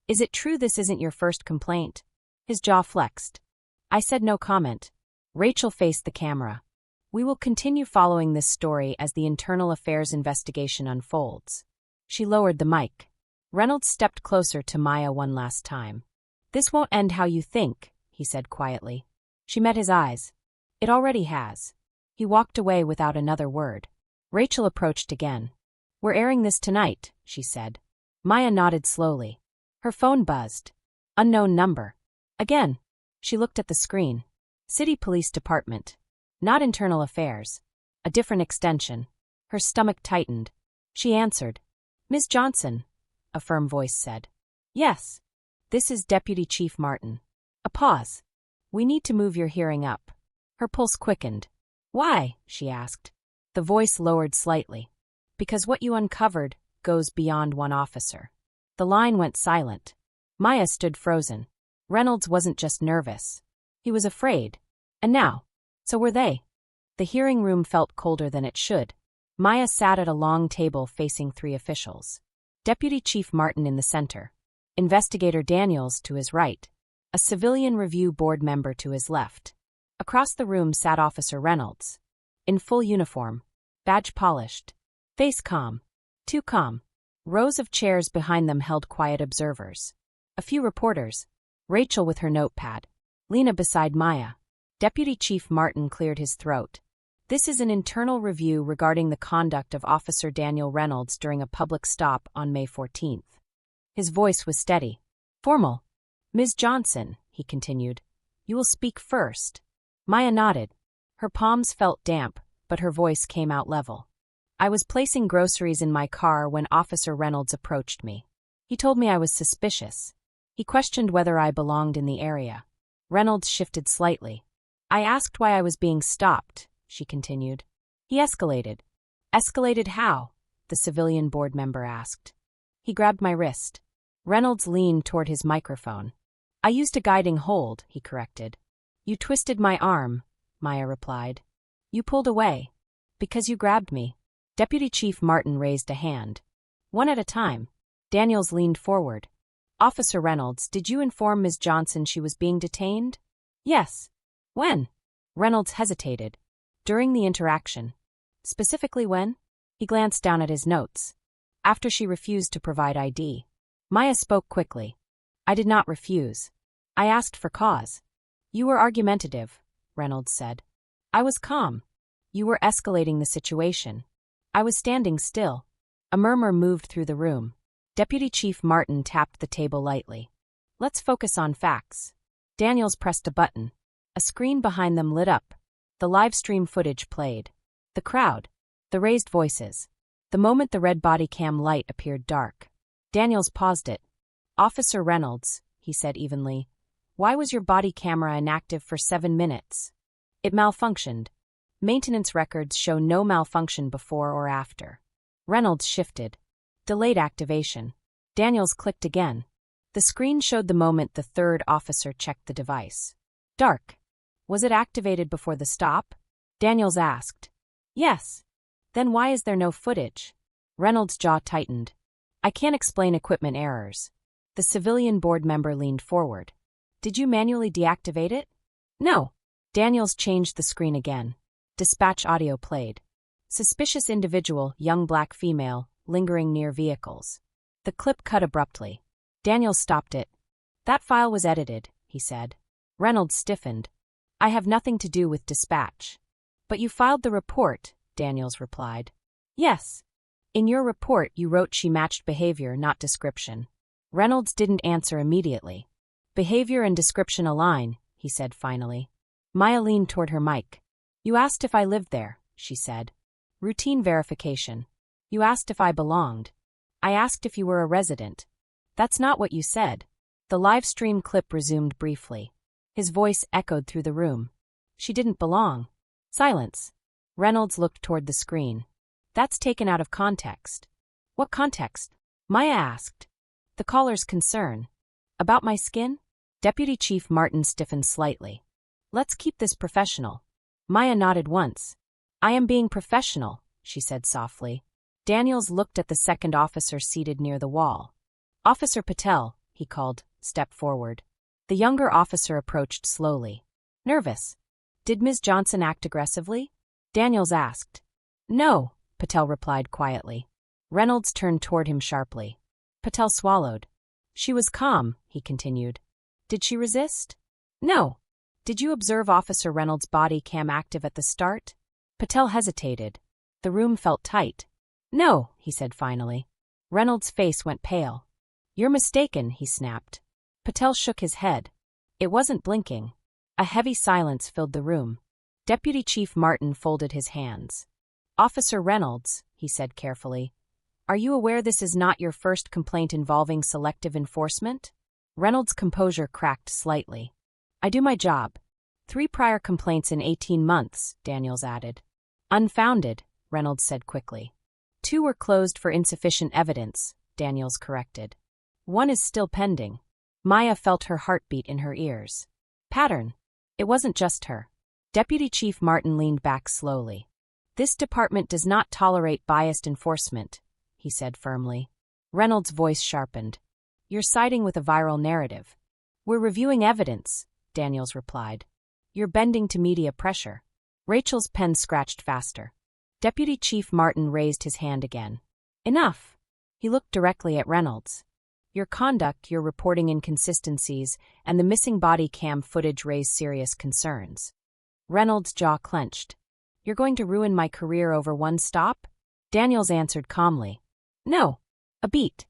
Is it true this isn't your first complaint? His jaw flexed. I said no comment. Rachel faced the camera. We will continue following this story as the internal affairs investigation unfolds. She lowered the mic. Reynolds stepped closer to Maya one last time. This won't end how you think, he said quietly. She met his eyes. It already has. He walked away without another word. Rachel approached again. We're airing this tonight, she said. Maya nodded slowly. Her phone buzzed. Unknown number. Again. She looked at the screen. City Police Department. Not Internal Affairs. A different extension. Her stomach tightened. She answered. Ms. Johnson, a firm voice said. Yes. This is Deputy Chief Martin. A pause. We need to move your hearing up. Her pulse quickened. Why? She asked. The voice lowered slightly. Because what you uncovered goes beyond one officer. The line went silent. Maya stood frozen. Reynolds wasn't just nervous. He was afraid. And now, so were they. The hearing room felt colder than it should. Maya sat at a long table facing 3 officials. Deputy Chief Martin in the center. Investigator Daniels to his right. A civilian review board member to his left. Across the room sat Officer Reynolds. In full uniform. Badge polished. Face calm. Too calm. Rows of chairs behind them held quiet observers. A few reporters. Rachel with her notepad. Lena beside Maya. Deputy Chief Martin cleared his throat. This is an internal review regarding the conduct of Officer Daniel Reynolds during a public stop on May 14th. His voice was steady. Formal. Ms. Johnson, he continued. You will speak first. Maya nodded. Her palms felt damp, but her voice came out level. I was placing groceries in my car when Officer Reynolds approached me. He told me I was suspicious. He questioned whether I belonged in the area. Reynolds shifted slightly. I asked why I was being stopped, she continued. He escalated. Escalated how? The civilian board member asked. He grabbed my wrist. Reynolds leaned toward his microphone. I used a guiding hold, he corrected. You twisted my arm, Maya replied. You pulled away. Because you grabbed me. Deputy Chief Martin raised a hand. One at a time. Daniels leaned forward. Officer Reynolds, did you inform Ms. Johnson she was being detained? Yes. When? Reynolds hesitated. During the interaction. Specifically when? He glanced down at his notes. After she refused to provide ID. Maya spoke quickly. I did not refuse. I asked for cause. You were argumentative, Reynolds said. I was calm. You were escalating the situation. I was standing still. A murmur moved through the room. Deputy Chief Martin tapped the table lightly. Let's focus on facts. Daniels pressed a button. A screen behind them lit up. The live stream footage played. The crowd. The raised voices. The moment the red body cam light appeared dark. Daniels paused it. Officer Reynolds, he said evenly. Why was your body camera inactive for 7 minutes? It malfunctioned. Maintenance records show no malfunction before or after. Reynolds shifted. Delayed activation. Daniels clicked again. The screen showed the moment the third officer checked the device. Dark. Was it activated before the stop? Daniels asked. Yes. Then why is there no footage? Reynolds' jaw tightened. I can't explain equipment errors. The civilian board member leaned forward. Did you manually deactivate it? No. Daniels changed the screen again. Dispatch audio played. Suspicious individual, young black female, lingering near vehicles. The clip cut abruptly. Daniels stopped it. That file was edited, he said. Reynolds stiffened. I have nothing to do with dispatch. But you filed the report, Daniels replied. Yes. In your report you wrote she matched behavior, not description. Reynolds didn't answer immediately. Behavior and description align, he said finally. Maya leaned toward her mic. You asked if I lived there, she said. Routine verification. You asked if I belonged. I asked if you were a resident. That's not what you said. The live stream clip resumed briefly. His voice echoed through the room. She didn't belong. Silence. Reynolds looked toward the screen. That's taken out of context. What context? Maya asked. The caller's concern. About my skin? Deputy Chief Martin stiffened slightly. Let's keep this professional. Maya nodded once. I am being professional, she said softly. Daniels looked at the second officer seated near the wall. Officer Patel, he called, step forward. The younger officer approached slowly. Nervous. Did Ms. Johnson act aggressively? Daniels asked. No, Patel replied quietly. Reynolds turned toward him sharply. Patel swallowed. She was calm, he continued. Did she resist? No. Did you observe Officer Reynolds' body cam active at the start? Patel hesitated. The room felt tight. No, he said finally. Reynolds' face went pale. You're mistaken, he snapped. Patel shook his head. It wasn't blinking. A heavy silence filled the room. Deputy Chief Martin folded his hands. Officer Reynolds, he said carefully. Are you aware this is not your first complaint involving selective enforcement? Reynolds' composure cracked slightly. I do my job. 3 prior complaints in 18 months, Daniels added. Unfounded, Reynolds said quickly. 2 were closed for insufficient evidence, Daniels corrected. 1 is still pending. Maya felt her heartbeat in her ears. Pattern. It wasn't just her. Deputy Chief Martin leaned back slowly. This department does not tolerate biased enforcement, he said firmly. Reynolds' voice sharpened. You're siding with a viral narrative. We're reviewing evidence, Daniels replied. You're bending to media pressure. Rachel's pen scratched faster. Deputy Chief Martin raised his hand again. Enough. He looked directly at Reynolds. Your conduct, your reporting inconsistencies, and the missing body cam footage raise serious concerns. Reynolds' jaw clenched. You're going to ruin my career over one stop? Daniels answered calmly. No. A beat.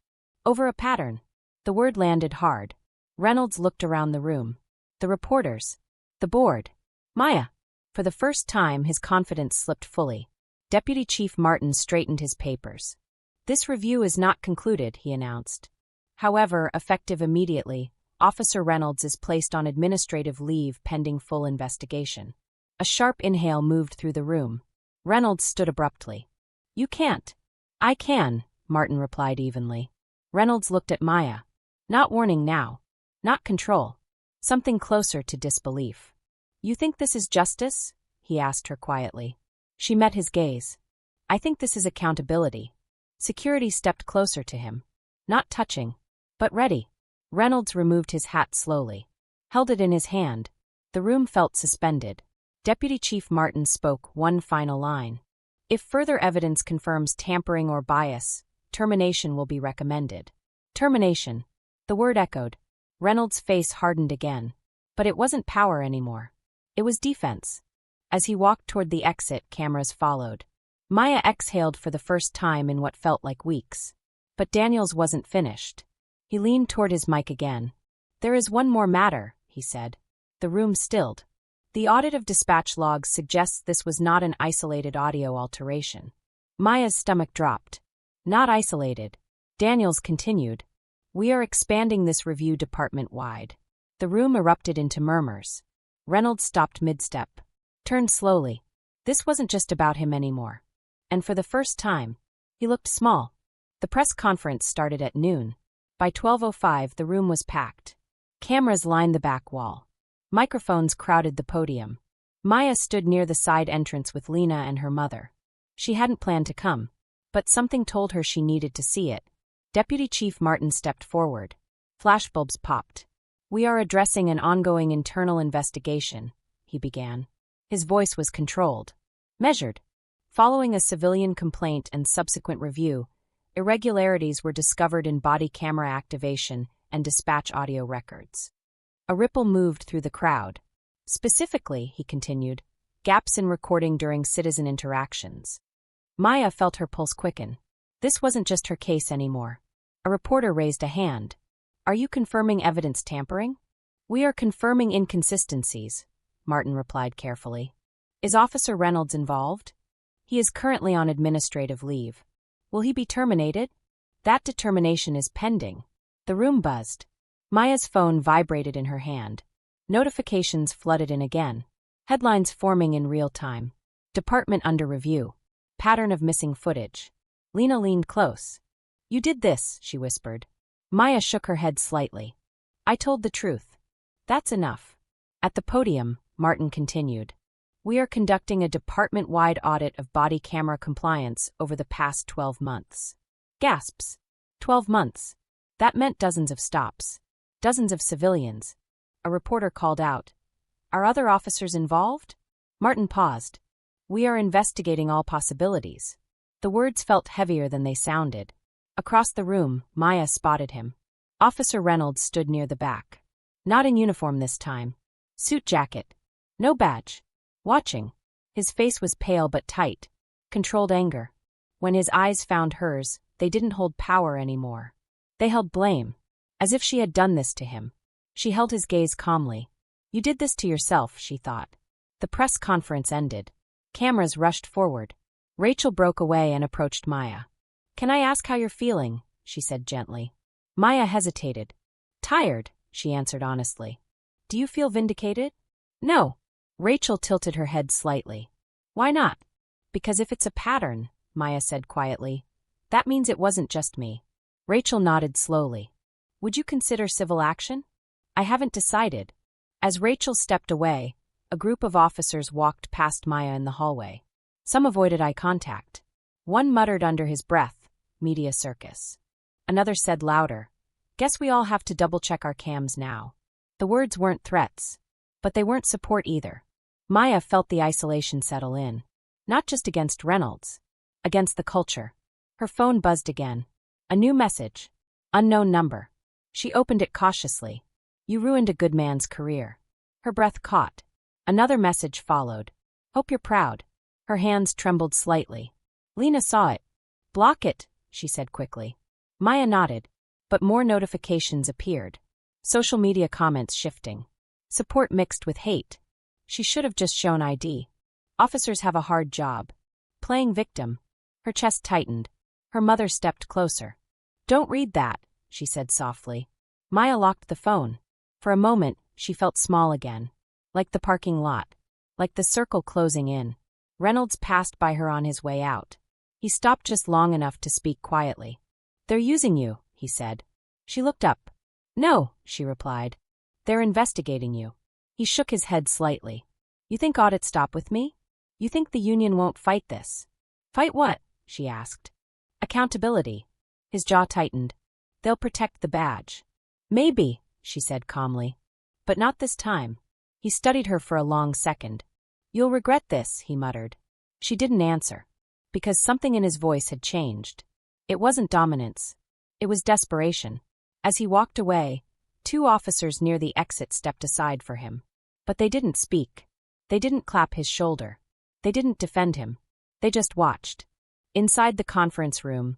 Over a pattern. The word landed hard. Reynolds looked around the room. The reporters. The board. Maya. For the first time, his confidence slipped fully. Deputy Chief Martin straightened his papers. This review is not concluded, he announced. However, effective immediately, Officer Reynolds is placed on administrative leave pending full investigation. A sharp inhale moved through the room. Reynolds stood abruptly. You can't. I can, Martin replied evenly. Reynolds looked at Maya. Not warning now. Not control. Something closer to disbelief. You think this is justice? He asked her quietly. She met his gaze. I think this is accountability. Security stepped closer to him. Not touching, but ready. Reynolds removed his hat slowly. Held it in his hand. The room felt suspended. Deputy Chief Martin spoke one final line. If further evidence confirms tampering or bias, termination will be recommended. Termination. The word echoed. Reynolds' face hardened again. But it wasn't power anymore. It was defense. As he walked toward the exit, cameras followed. Maya exhaled for the first time in what felt like weeks. But Daniels wasn't finished. He leaned toward his mic again. There is one more matter, he said. The room stilled. The audit of dispatch logs suggests this was not an isolated audio alteration. Maya's stomach dropped. Not isolated. Daniels continued. We are expanding this review department-wide. The room erupted into murmurs. Reynolds stopped mid-step. Turned slowly. This wasn't just about him anymore. And for the first time, he looked small. The press conference started at noon. By 12:05, the room was packed. Cameras lined the back wall. Microphones crowded the podium. Maya stood near the side entrance with Lena and her mother. She hadn't planned to come, but something told her she needed to see it. Deputy Chief Martin stepped forward. Flashbulbs popped. We are addressing an ongoing internal investigation, he began. His voice was controlled. Measured. Following a civilian complaint and subsequent review, irregularities were discovered in body camera activation and dispatch audio records. A ripple moved through the crowd. Specifically, he continued, gaps in recording during citizen interactions. Maya felt her pulse quicken. This wasn't just her case anymore. A reporter raised a hand. Are you confirming evidence tampering? We are confirming inconsistencies, Martin replied carefully. Is Officer Reynolds involved? He is currently on administrative leave. Will he be terminated? That determination is pending. The room buzzed. Maya's phone vibrated in her hand. Notifications flooded in again. Headlines forming in real time. Department under review. Pattern of missing footage. Lena leaned close. You did this, she whispered. Maya shook her head slightly. I told the truth. That's enough. At the podium, Martin continued. We are conducting a department-wide audit of body camera compliance over the past 12 months. Gasps. 12 months. That meant dozens of stops. Dozens of civilians. A reporter called out. Are other officers involved? Martin paused. We are investigating all possibilities. The words felt heavier than they sounded. Across the room, Maya spotted him. Officer Reynolds stood near the back. Not in uniform this time. Suit jacket. No badge. Watching. His face was pale but tight. Controlled anger. When his eyes found hers, they didn't hold power anymore. They held blame. As if she had done this to him. She held his gaze calmly. You did this to yourself, she thought. The press conference ended. Cameras rushed forward. Rachel broke away and approached Maya. Can I ask how you're feeling? She said gently. Maya hesitated. Tired, she answered honestly. Do you feel vindicated? No. Rachel tilted her head slightly. Why not? Because if it's a pattern, Maya said quietly, that means it wasn't just me. Rachel nodded slowly. Would you consider civil action? I haven't decided. As Rachel stepped away, a group of officers walked past Maya in the hallway. Some avoided eye contact. One muttered under his breath, "Media circus." Another said louder, "Guess we all have to double-check our cams now." The words weren't threats, but they weren't support either. Maya felt the isolation settle in. Not just against Reynolds. Against the culture. Her phone buzzed again. A new message. Unknown number. She opened it cautiously. "You ruined a good man's career." Her breath caught. Another message followed. "Hope you're proud." Her hands trembled slightly. Lena saw it. "Block it," she said quickly. Maya nodded, but more notifications appeared. Social media comments shifting. Support mixed with hate. She should have just shown ID. Officers have a hard job. Playing victim. Her chest tightened. Her mother stepped closer. "Don't read that," she said softly. Maya locked the phone. For a moment, she felt small again. Like the parking lot. Like the circle closing in. Reynolds passed by her on his way out. He stopped just long enough to speak quietly. "They're using you," he said. She looked up. "No," she replied. "They're investigating you." He shook his head slightly. "You think audits stop with me? You think the union won't fight this?" "Fight what?" she asked. "Accountability." His jaw tightened. "They'll protect the badge." "Maybe," she said calmly. "But not this time." He studied her for a long second. "You'll regret this," he muttered. She didn't answer. Because something in his voice had changed. It wasn't dominance. It was desperation. As he walked away, 2 officers near the exit stepped aside for him. But they didn't speak. They didn't clap his shoulder. They didn't defend him. They just watched. Inside the conference room,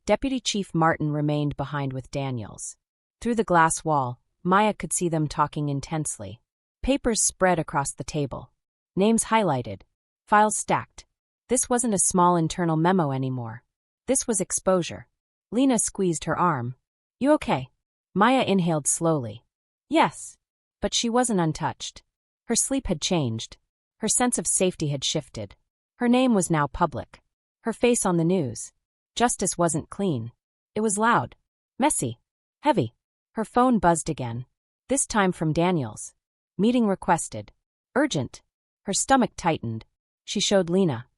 Deputy Chief Martin remained behind with Daniels. Through the glass wall, Maya could see them talking intensely. Papers spread across the table. Names highlighted. Files stacked. This wasn't a small internal memo anymore. This was exposure. Lena squeezed her arm. "You okay?" Maya inhaled slowly. "Yes." But she wasn't untouched. Her sleep had changed. Her sense of safety had shifted. Her name was now public. Her face on the news. Justice wasn't clean. It was loud. Messy. Heavy. Her phone buzzed again. This time from Daniels. "Meeting requested. Urgent." Her stomach tightened. She showed Lena.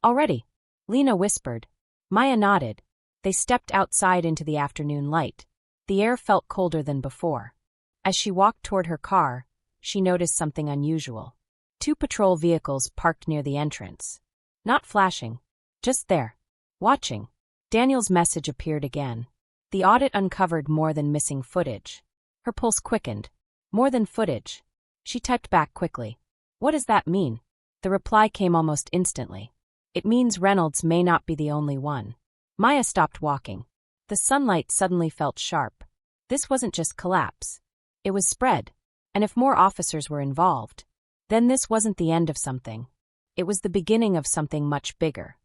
"Already?" Lena whispered. Maya nodded. They stepped outside into the afternoon light. The air felt colder than before. As she walked toward her car, she noticed something unusual. 2 patrol vehicles parked near the entrance. Not flashing. Just there. Watching. Daniel's message appeared again. The audit uncovered more than missing footage. Her pulse quickened. More than footage. She typed back quickly. "What does that mean?" The reply came almost instantly. "It means Reynolds may not be the only one." Maya stopped walking. The sunlight suddenly felt sharp. This wasn't just collapse. It was spread. And if more officers were involved, then this wasn't the end of something. It was the beginning of something much bigger.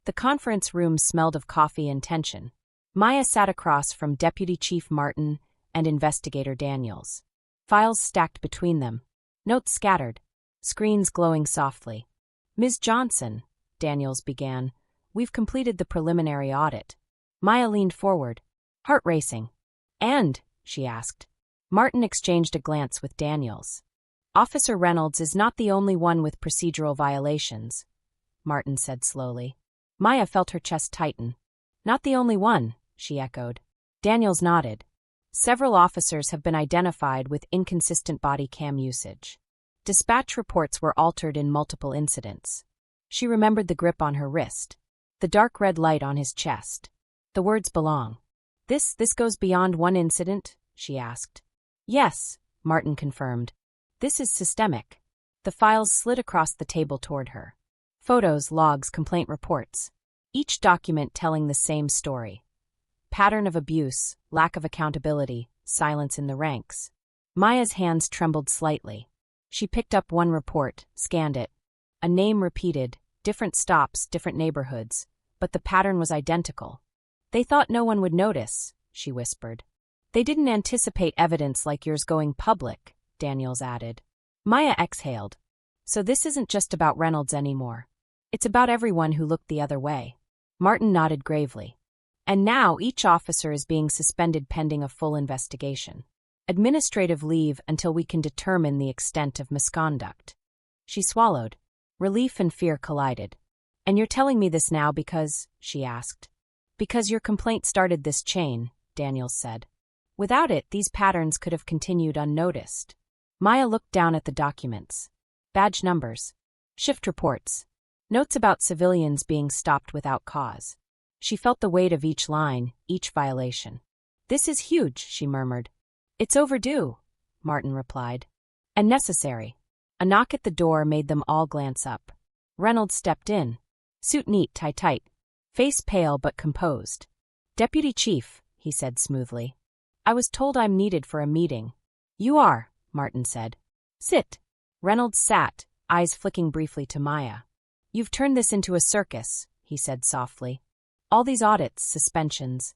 The conference room smelled of coffee and tension. Maya sat across from Deputy Chief Martin and Investigator Daniels. Files stacked between them. Notes scattered. Screens glowing softly. "Ms. Johnson," Daniels began, "we've completed the preliminary audit." Maya leaned forward, heart racing. "And?" she asked. Martin exchanged a glance with Daniels. "Officer Reynolds is not the only one with procedural violations," Martin said slowly. Maya felt her chest tighten. "Not the only one," she echoed. Daniels nodded. "Several officers have been identified with inconsistent body cam usage. Dispatch reports were altered in multiple incidents." She remembered the grip on her wrist. The dark red light on his chest. The words belong. This goes beyond one incident?" she asked. "Yes," Martin confirmed. "This is systemic." The files slid across the table toward her. Photos, logs, complaint reports. Each document telling the same story. Pattern of abuse, lack of accountability, silence in the ranks. Maya's hands trembled slightly. She picked up one report, scanned it. A name repeated, different stops, different neighborhoods, but the pattern was identical. "They thought no one would notice," she whispered. "They didn't anticipate evidence like yours going public," Daniels added. Maya exhaled. "So this isn't just about Reynolds anymore. It's about everyone who looked the other way." Martin nodded gravely. And now each officer is being suspended pending a full investigation. Administrative leave until we can determine the extent of misconduct. She swallowed. Relief and fear collided. And you're telling me this now because, she asked. Because your complaint started this chain, Daniels said. Without it, these patterns could have continued unnoticed. Maya looked down at the documents. Badge numbers. Shift reports. Notes about civilians being stopped without cause. She felt the weight of each line, each violation. This is huge, she murmured. It's overdue, Martin replied. And necessary. A knock at the door made them all glance up. Reynolds stepped in. Suit neat, tie tight. Face pale but composed. Deputy Chief, he said smoothly. I was told I'm needed for a meeting. You are, Martin said. Sit. Reynolds sat, eyes flicking briefly to Maya. You've turned this into a circus, he said softly. All these audits, suspensions.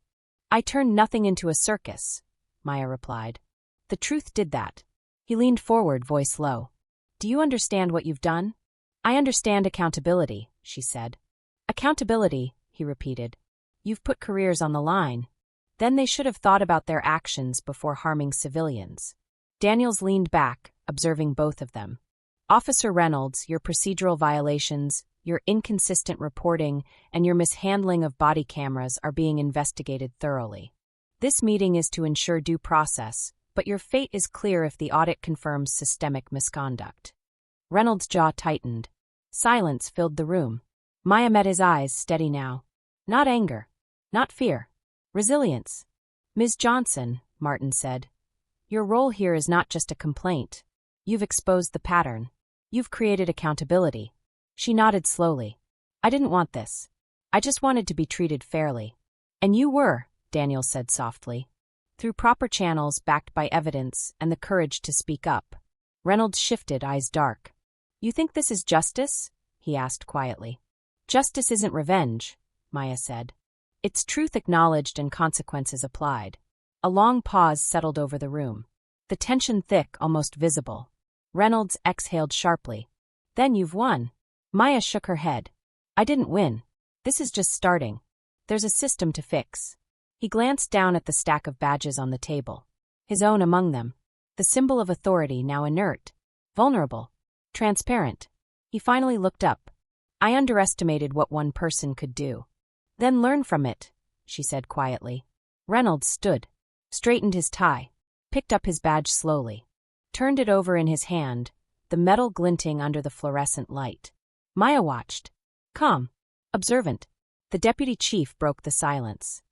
I turned nothing into a circus, Maya replied. The truth did that. He leaned forward, voice low. Do you understand what you've done? I understand accountability, she said. Accountability, he repeated. You've put careers on the line. Then they should have thought about their actions before harming civilians. Daniels leaned back, observing both of them. Officer Reynolds, your procedural violations, your inconsistent reporting, and your mishandling of body cameras are being investigated thoroughly. This meeting is to ensure due process, but your fate is clear if the audit confirms systemic misconduct. Reynolds' jaw tightened. Silence filled the room. Maya met his eyes, steady now. Not anger. Not fear. Resilience. Ms. Johnson, Martin said. Your role here is not just a complaint. You've exposed the pattern. You've created accountability. She nodded slowly. I didn't want this. I just wanted to be treated fairly. And you were, Daniels said softly. Through proper channels backed by evidence and the courage to speak up. Reynolds shifted, eyes dark. You think this is justice? He asked quietly. Justice isn't revenge, Maya said. It's truth acknowledged and consequences applied. A long pause settled over the room. The tension thick, almost visible. Reynolds exhaled sharply. Then you've won. Maya shook her head. I didn't win. This is just starting. There's a system to fix. He glanced down at the stack of badges on the table. His own among them. The symbol of authority now inert. Vulnerable. Transparent. He finally looked up. I underestimated what one person could do. Then learn from it, she said quietly. Reynolds stood. Straightened his tie. Picked up his badge slowly. Turned it over in his hand, the metal glinting under the fluorescent light. Maya watched. Calm. Observant. The deputy chief broke the silence.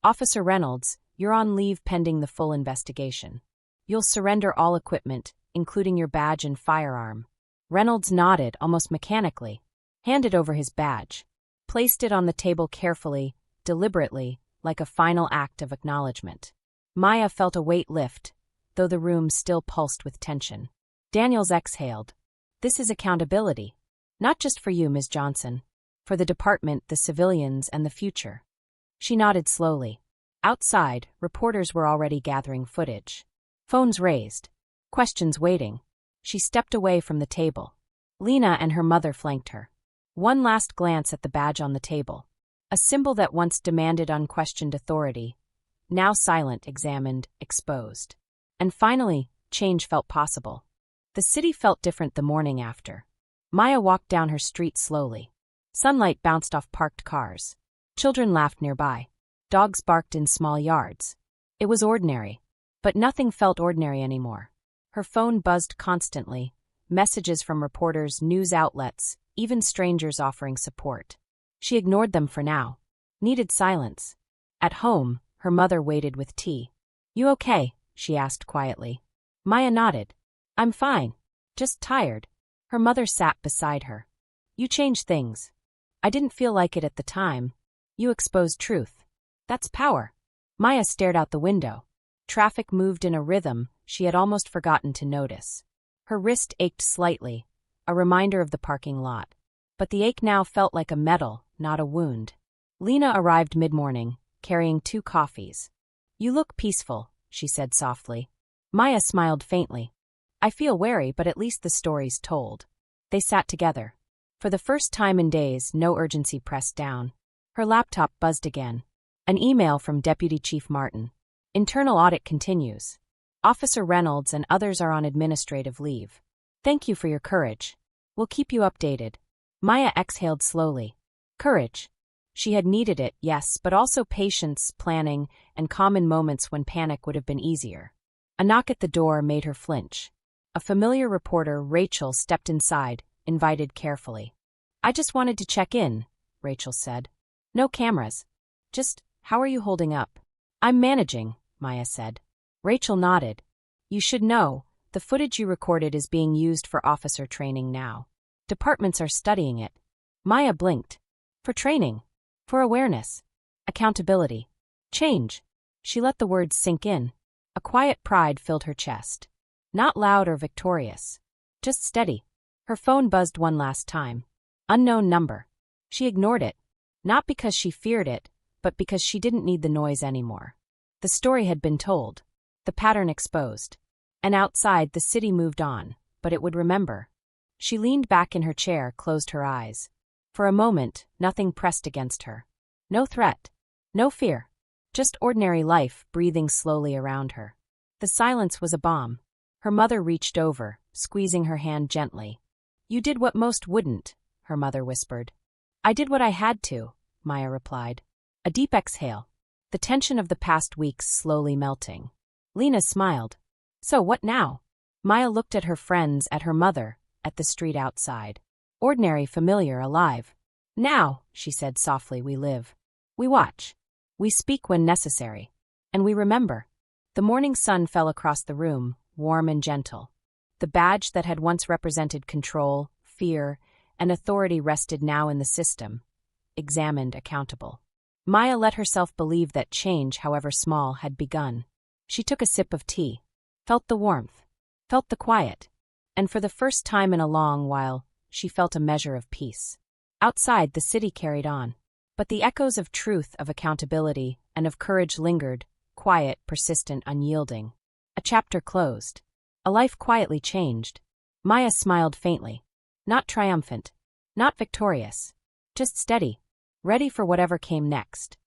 Officer Reynolds, you're on leave pending the full investigation. You'll surrender all equipment, including your badge and firearm. Reynolds nodded, almost mechanically. Handed over his badge. Placed it on the table carefully, deliberately, like a final act of acknowledgement. Maya felt a weight lift, though the room still pulsed with tension. Daniels exhaled. This is accountability. Not just for you, Ms. Johnson. For the department, the civilians, and the future. She nodded slowly. Outside, reporters were already gathering footage. Phones raised. Questions waiting. She stepped away from the table. Lena and her mother flanked her. One last glance at the badge on the table. A symbol that once demanded unquestioned authority. Now silent, examined, exposed. And finally, change felt possible. The city felt different the morning after. Maya walked down her street slowly. Sunlight bounced off parked cars. Children laughed nearby. Dogs barked in small yards. It was ordinary. But nothing felt ordinary anymore. Her phone buzzed constantly. Messages from reporters, news outlets, even strangers offering support. She ignored them for now. Needed silence. At home, her mother waited with tea. You okay? She asked quietly. Maya nodded. I'm fine. Just tired. Her mother sat beside her. You changed things. I didn't feel like it at the time. You exposed truth. That's power. Maya stared out the window. Traffic moved in a rhythm she had almost forgotten to notice. Her wrist ached slightly, a reminder of the parking lot. But the ache now felt like a medal, not a wound. Lena arrived mid-morning, carrying 2 coffees. You look peaceful, she said softly. Maya smiled faintly. I feel wary, but at least the story's told. They sat together. For the first time in days, no urgency pressed down. Her laptop buzzed again. An email from Deputy Chief Martin. Internal audit continues. Officer Reynolds and others are on administrative leave. Thank you for your courage. We'll keep you updated. Maya exhaled slowly. Courage. She had needed it, yes, but also patience, planning, and common moments when panic would have been easier. A knock at the door made her flinch. A familiar reporter, Rachel, stepped inside, invited carefully. I just wanted to check in, Rachel said. No cameras. Just, how are you holding up? I'm managing, Maya said. Rachel nodded. You should know, the footage you recorded is being used for officer training now. Departments are studying it. Maya blinked. For training. For awareness. Accountability. Change. She let the words sink in. A quiet pride filled her chest. Not loud or victorious. Just steady. Her phone buzzed one last time. Unknown number. She ignored it. Not because she feared it, but because she didn't need the noise anymore. The story had been told. The pattern exposed. And outside, the city moved on, but it would remember. She leaned back in her chair, closed her eyes. For a moment, nothing pressed against her. No threat. No fear. Just ordinary life breathing slowly around her. The silence was a balm. Her mother reached over, squeezing her hand gently. You did what most wouldn't, her mother whispered. I did what I had to, Maya replied. A deep exhale. The tension of the past weeks slowly melting. Lena smiled. So what now? Maya looked at her friends, at her mother, at the street outside. Ordinary, familiar, alive. Now, she said softly, we live. We watch. We speak when necessary. And we remember. The morning sun fell across the room, warm and gentle. The badge that had once represented control, fear, and authority rested now in the system. Examined, accountable. Maya let herself believe that change, however small, had begun. She took a sip of tea. Felt the warmth. Felt the quiet. And for the first time in a long while, she felt a measure of peace. Outside, the city carried on. But the echoes of truth, of accountability, and of courage lingered, quiet, persistent, unyielding. A chapter closed. A life quietly changed. Maya smiled faintly. Not triumphant. Not victorious. Just steady. Ready for whatever came next.